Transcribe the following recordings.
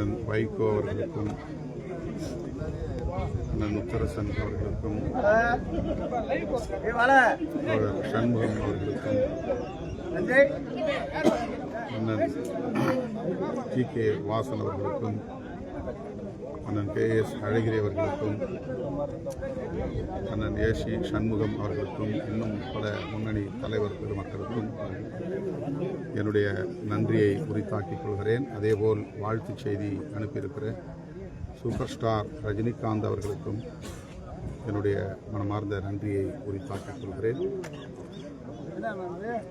அண்ணன் வைகோ அவர்களுக்கும் அண்ணன் முத்தரசன் அவர்களுக்கும் சண்முகம் அவர்களுக்கும் அண்ணன் ஜி.கே. வாசன் அவர்களுக்கும் அண்ணன் கே.எஸ். அழகிரி அவர்களுக்கும் அண்ணன் ஏ.சி. சண்முகம் அவர்களுக்கும் இன்னும் பல முன்னணி தலைவர் பெருமக்களுக்கும் என்னுடைய நன்றியை உரித்தாக்கிக் கொள்கிறேன். அதேபோல் வாழ்த்துச் செய்தி அனுப்பியிருக்கிற சூப்பர் ஸ்டார் ரஜினிகாந்த் அவர்களுக்கும் என்னுடைய மனமார்ந்த நன்றியை உரித்தாக்கிக் கொள்கிறேன்.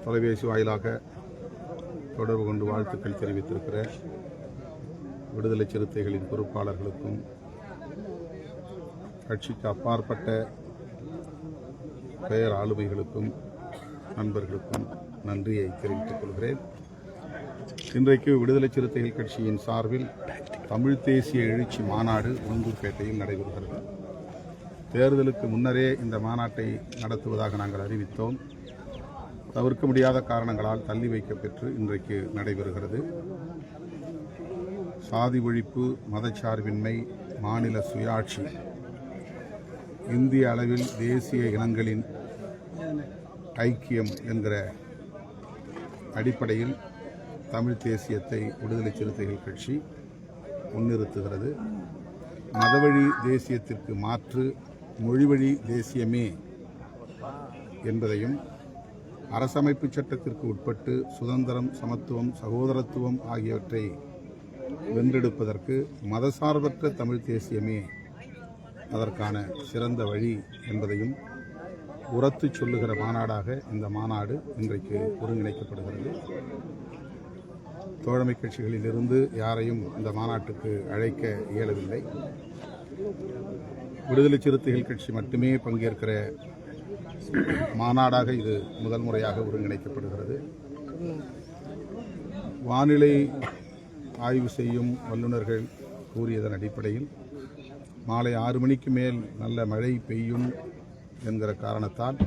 தொலைபேசி வாயிலாக தொடர்பு கொண்டு வாழ்த்துக்கள் தெரிவித்திருக்கிற விடுதலை சிறுத்தைகளின் பொறுப்பாளர்களுக்கும் கட்சிக்கு அப்பாற்பட்ட பெயர் ஆளுமைகளுக்கும் நண்பர்களுக்கும் நன்றியை தெரிவித்துக் கொள்கிறேன். இன்றைக்கு விடுதலை சிறுத்தைகள் கட்சியின் சார்பில் தமிழ் தேசிய எழுச்சி மாநாடு உளுந்தூர்பேட்டையில் நடைபெறுகிறது. தேர்தலுக்கு முன்னரே இந்த மாநாட்டை நடத்துவதாக நாங்கள் அறிவித்தோம். தவிர்க்க முடியாத காரணங்களால் தள்ளி வைக்கப்பெற்று இன்றைக்கு நடைபெறுகிறது. சாதி ஒழிப்பு, மதச்சார்பின்மை, மாநில சுயாட்சி, இந்திய அளவில் தேசிய இனங்களின் ஐக்கியம் என்கிற அடிப்படையில் தமிழ் தேசியத்தை விடுதலை சிறுத்தைகள் கட்சி முன்னிறுத்துகிறது. மதவழி தேசியத்திற்கு மாற்று மொழிவழி தேசியமே என்பதையும் அரசமைப்பு சட்டத்திற்கு உட்பட்டு சுதந்திரம், சமத்துவம், சகோதரத்துவம் ஆகியவற்றை வென்றெடுப்பதற்கு மதசார்பற்ற தமிழ் தேசியமே அதற்கான சிறந்த வழி என்பதையும் உரத்து சொல்லுகிற மாநாடாக இந்த மாநாடு இன்றைக்கு ஒருங்கிணைக்கப்படுகிறது. தோழமை கட்சிகளில் இருந்து யாரையும் இந்த மாநாட்டுக்கு அழைக்க இயலவில்லை. விடுதலை சிறுத்தைகள் கட்சி மட்டுமே பங்கேற்கிற மாநாடாக இது முதல் முறையாக ஒருங்கிணைக்கப்படுகிறது. வானிலை ஆய்வு செய்யும் வல்லுநர்கள் கூறியதன் அடிப்படையில் மாலை 6 மணிக்கு மேல் நல்ல மழை பெய்யும் என்கிற காரணத்தால்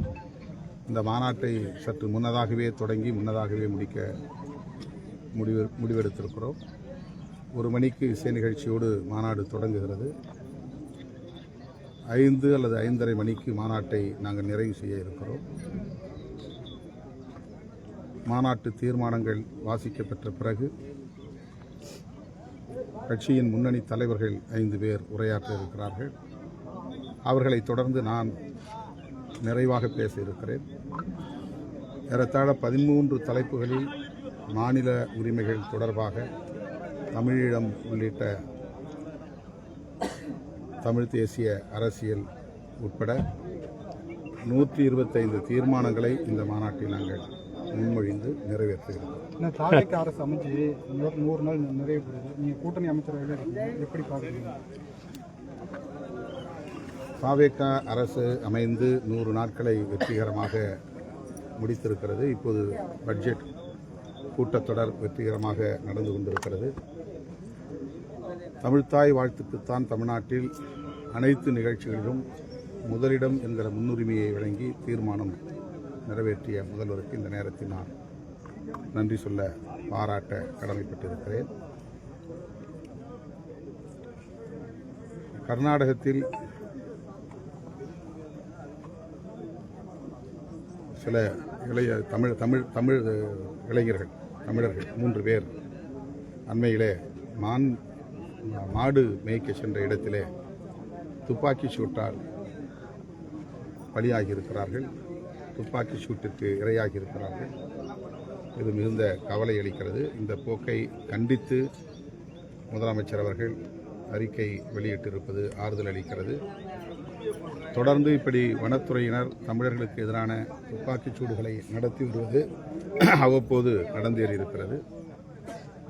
இந்த மாநாட்டை சற்று முன்னதாகவே தொடங்கி முன்னதாகவே முடிக்க முடிவெடுத்திருக்கிறோம். 1 மணிக்கு இசை நிகழ்ச்சியோடு மாநாடு தொடங்குகிறது. 5 அல்லது 5:30 மணிக்கு மாநாட்டை நாங்கள் நிறைவு செய்ய இருக்கிறோம். மாநாட்டு தீர்மானங்கள் வாசிக்கப்பட்ட பிறகு கட்சியின் முன்னணி தலைவர்கள் 5 பேர் உரையாற்ற இருக்கிறார்கள். அவர்களை தொடர்ந்து நான் நிறைவாக பேச இருக்கிறேன். ஏறத்தாழ 13 தலைப்புகளில் மாநில உரிமைகள் தொடர்பாக தமிழீழம் உள்ளிட்ட தமிழ் தேசிய அரசியல் உட்பட 125 தீர்மானங்களை இந்த மாநாட்டில் நாங்கள் முன்மொழிந்து நிறைவேற்றுகிறோம். தாவேக்கா அரசு அமைச்சு 100 நாள் நிறைவு பெறுது. நீங்கள் கூட்டணி அமைச்சரவையில் எப்படி பார்க்குறீங்க? தாவேக்கா அரசு அமைந்து 100 நாட்களை வெற்றிகரமாக முடித்திருக்கிறது. இப்போது பட்ஜெட் கூட்டத்தொடர் வெற்றிகரமாக நடந்து கொண்டிருக்கிறது. தமிழ்த்தாய் வாழ்த்துக்குத்தான் தமிழ்நாட்டில் அனைத்து நிகழ்ச்சிகளிலும் முதலிடம் என்கிற முன்னுரிமையை வழங்கி தீர்மானம் நிறைவேற்றிய முதல்வருக்கு இந்த நேரத்தில் நான் நன்றி சொல்ல பாராட்ட கடமைப்பட்டிருக்கிறேன். கர்நாடகத்தில் சில இளைய தமிழ் இளைஞர்கள், தமிழர்கள் 3 பேர் அண்மையிலே மாடு மேய்க்க சென்ற இடத்திலே துப்பாக்கி சூட்டால் பலியாகி இருக்கிறார்கள். துப்பாக்கி சூட்டிற்கு இரையாகி இருக்கிறார்கள். இது மிகுந்த கவலை அளிக்கிறது. இந்த போக்கை கண்டித்து முதலமைச்சர் அவர்கள் அறிக்கை வெளியிட்டிருப்பது ஆறுதல் அளிக்கிறது. தொடர்ந்து இப்படி வனத்துறையினர் தமிழர்களுக்கு எதிரான துப்பாக்கிச் சூடுகளை நடத்தி வருவது அவ்வப்போது நடந்தேறியிருக்கிறது.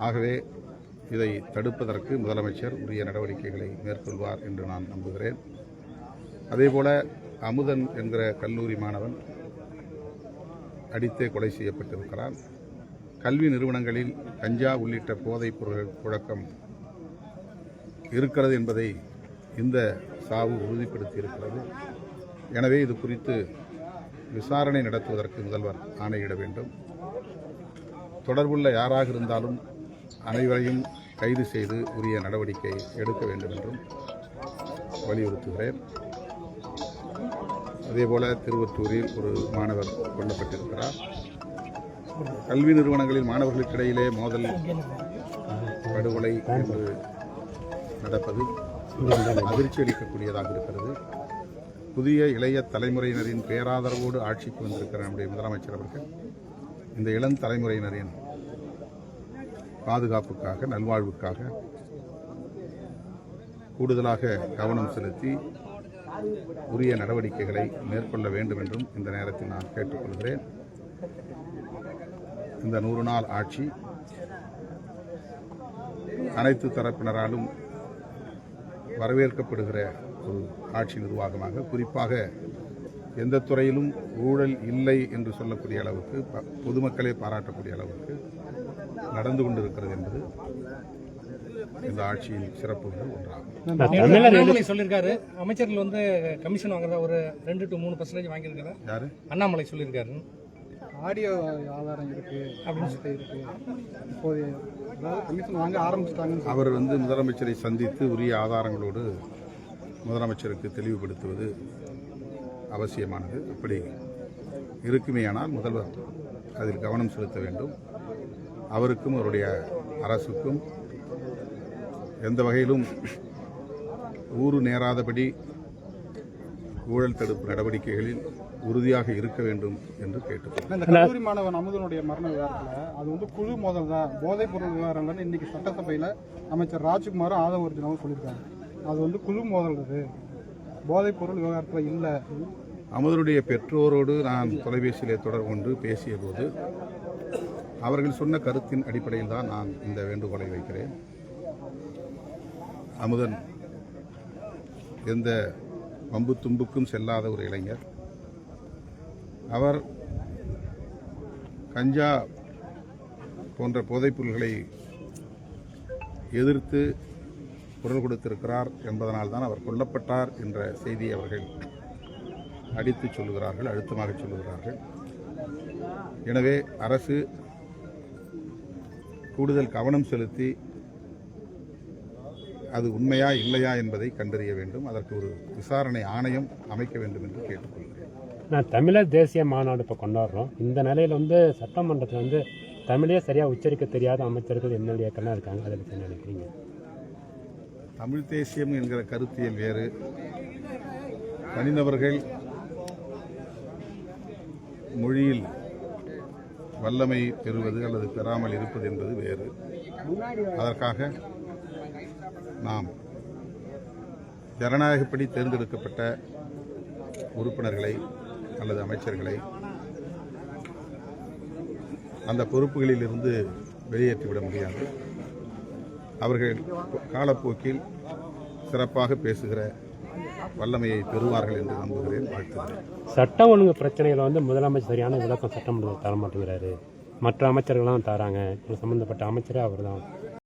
ஆகவே இதை தடுப்பதற்கு முதலமைச்சர் உரிய நடவடிக்கைகளை மேற்கொள்வார் என்று நான் நம்புகிறேன். அதேபோல அமுதன் என்கிற கல்லூரி மாணவன் அடித்தே கொலை செய்யப்பட்டிருக்கிறார். கல்வி நிறுவனங்களில் கஞ்சா உள்ளிட்ட போதைப் பொருட்கள் புழக்கம் இருக்கிறது என்பதை இந்த சாவு உறுதிப்படுத்தியிருக்கிறது. எனவே இது குறித்து விசாரணை நடத்துவதற்கு முதல்வர் ஆணையிட வேண்டும். தொடர்புள்ள யாராக இருந்தாலும் அனைவரையும் கைது செய்து உரிய நடவடிக்கை எடுக்க வேண்டும் என்றும் வலியுறுத்துகிறேன். அதேபோல திருவொற்றூரில் ஒரு மாணவர் கொல்லப்பட்டிருக்கிறார். கல்வி நிறுவனங்களில் மாணவர்களுக்கிடையிலே மோதல், படுகொலை என்று நடப்பது அதிர்ச்சி அளிக்கக்கூடியதாக இருக்கிறது. புதிய இளைய தலைமுறையினரின் பேராதரவோடு ஆட்சிக்கு வந்திருக்கிற நம்முடைய முதலமைச்சர் அவர்கள் இந்த இளம் தலைமுறையினரின் பாதுகாப்புக்காக, நல்வாழ்வுக்காக கூடுதலாக கவனம் செலுத்தி உரிய நடவடிக்கைகளை மேற்கொள்ள வேண்டும் என்றும் இந்த நேரத்தில் நான் கேட்டுக்கொள்கிறேன். இந்த 100 நாள் ஆட்சி அனைத்து தரப்பினராலும் வரவேற்கப்படுகிற ஒரு ஆட்சி நிர்வாகமாக, குறிப்பாக எந்த துறையிலும் ஊழல் இல்லை என்று சொல்லக்கூடிய அளவுக்கு, பொதுமக்களே பாராட்டக்கூடிய அளவுக்கு நடந்து கொண்டிருக்கிறது என்பது இந்த ஆட்சியின் சிறப்புகள் ஒன்றாகும். அண்ணாமலை சொல்லியிருக்காரு, அமைச்சர்கள் வந்து கமிஷன் வாங்குறத ஒரு 2 to 3% வாங்கியிருக்காரு. யாரு? அண்ணாமலை சொல்லியிருக்காரு. ஆடியோ ஆதாரம் இருக்கு அப்படின்னு இருக்கு. இப்போது அதாவது கமிஷன் வாங்க ஆரம்பிச்சிட்டாங்க. அவர் வந்து முதலமைச்சரை சந்தித்து உரிய ஆதாரங்களோடு முதலமைச்சருக்கு தெளிவுபடுத்துவது அவசியமானது. அப்படி இருக்குமேயானால் முதல்வர் அதில் கவனம் செலுத்த வேண்டும். அவருக்கும் அவருடைய அரசுக்கும் எந்த வகையிலும் ஊறு நேராதபடி ஊழல் தடுப்பு நடவடிக்கைகளில் உறுதியாக இருக்க வேண்டும் என்று கேட்டுக்கொள்கிறேன். இந்த கல்லூரி மாணவன் அமுதனுடைய மரண விவகாரத்தில் அது வந்து குழு மோதல் தான், போதைப் பொருள் விவகாரங்கள் இன்னைக்கு சட்டசபையில் அமைச்சர் ராஜ்குமாரும் ஆதவர்ஜுனாவும் சொல்லியிருக்காங்க. அது வந்து குழு மோதல், அது போதைப் பொருள் விவகாரத்தில் இல்லை. அமுதனுடைய பெற்றோரோடு நான் தொலைபேசியிலே தொடர்பு கொண்டு பேசிய போது அவர்கள் சொன்ன கருத்தின் அடிப்படையில் தான் நான் இந்த வேண்டுகோளை வைக்கிறேன். அமுதன் எந்த வம்பு தும்புக்கும் செல்லாத ஒரு இளைஞர். அவர் கஞ்சா போன்ற போதைப்பொருள்களை எதிர்த்து குரல் கொடுத்திருக்கிறார் என்பதனால்தான் அவர் கொல்லப்பட்டார் என்ற செய்தியை அவர்கள் அடித்துச் சொல்லுகிறார்கள், அழுத்தமாக சொல்லுகிறார்கள். எனவே அரசு கூடுதல் கவனம் செலுத்தி அது உண்மையா இல்லையா என்பதை கண்டறிய வேண்டும். அதற்கு ஒரு விசாரணை ஆணையம் அமைக்க வேண்டும் என்று கேட்டுக்கொள்கிறேன். நான் தமிழர் தேசிய மாநாடு இப்போ கொண்டாடுறோம். இந்த நிலையில் வந்து சட்டமன்றத்தில் வந்து தமிழே சரியாக உச்சரிக்க தெரியாத அமைச்சர்கள் எம்எல்ஏக்கள்லாம் இருக்காங்க. அதை பற்றி என்ன நினைக்கிறீங்க? தமிழ் தேசியம் என்கிற கருத்தியல் வேறு, தனிநபர்கள் மொழியில் வல்லமை பெறுவது அல்லது பெறாமல் இருப்பது என்பது வேறு. அதற்காக நாம் ஜனநாயகப்படி தேர்ந்தெடுக்கப்பட்ட உறுப்பினர்களை அல்லது அமைச்சர்களை அந்த பொறுப்புகளில் இருந்து வெளியேற்றிவிட முடியாது. அவர்கள் காலப்போக்கில் சிறப்பாக பேசுகிற வல்லமையை பெறுவார்கள் என்று நம்புகிறேன், வாழ்த்துகிறேன். சட்டம் ஒழுங்கு பிரச்சனைகளை வந்து முதலமைச்சர் சரியான விளக்கம் சட்டமன்றத்தில் தர மாட்டேங்கிறாரு. மற்ற அமைச்சர்கள்லாம் தராங்க. சம்பந்தப்பட்ட அமைச்சரே அவர் தான்.